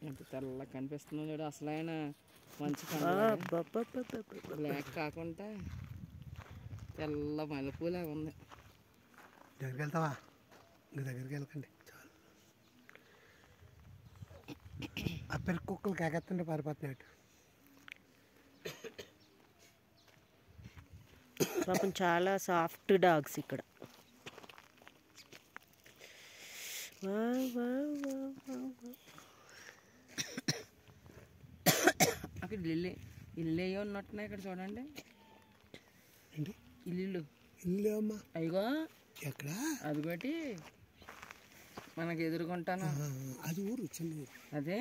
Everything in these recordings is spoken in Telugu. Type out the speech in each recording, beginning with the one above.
ఎంత తెల్ల కనిపిస్తుందో చూడు, అసలైన మంచి బ్లాక్ కాకుండా తెల్ల మల్లెపూలాగా ఉంది. దగ్గరికి వెళ్తావా? ఇంక దగ్గరికి వెళ్ళకండి చాలు. ఆ పెరుగు కుక్కలు కేకెత్తుంటే పారిపోతున్నాడు. పాపం చాలా సాఫ్ట్ డాగ్స్ ఇక్కడ. అక్కడ ఇల్లు అయ్యో ఉన్నట్టున్నాయి ఇక్కడ చూడండి. ఇల్లు అమ్మా అయ్యో ఎక్కడ? అదిగోటి మనకి ఎదురుకుంటాను. అది ఊరు, చిన్న ఊరు. అదే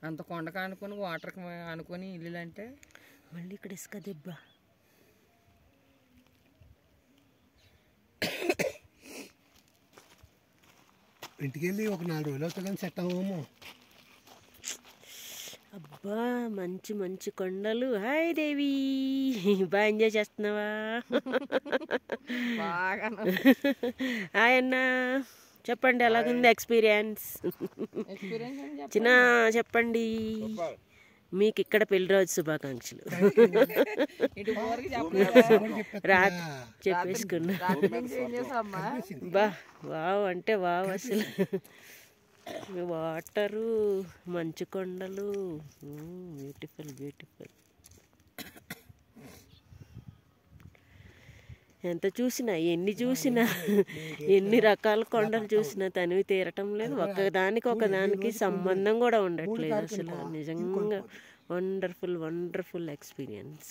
అంత కొండకు అనుకుని వాటర్కి అనుకుని ఇల్లు అంటే మళ్ళీ ఇక్కడ ఇసుక దెబ్బ. ఇంటికి వెళ్ళి ఒక 4 రోజులు అవుతుందని సెట్ అవ్వము. అబ్బా మంచి మంచి కొండలు. హాయ్ దేవి, బాగా ఎంజాయ్ చేస్తున్నావా? బాగా. హాయ్ అన్న, చెప్పండి ఎలాగుంది ఎక్స్పీరియన్స్? చిన్న చెప్పండి. మీకు ఇక్కడ పెళ్లి రోజు శుభాకాంక్షలు. చెప్పేసుకున్నా. వావ్ అంటే వావ్ అసలు. వాటరు, మంచు కొండలు, బ్యూటిఫుల్ బ్యూటిఫుల్. ఎంత చూసినా ఎన్ని చూసినా ఎన్ని రకాల కొండలు చూసినా తనివి తీరటం లేదు. ఒకదానికి సంబంధం కూడా ఉండట్లేదు అసలు. నిజంగా వండర్ఫుల్ వండర్ఫుల్ ఎక్స్పీరియన్స్.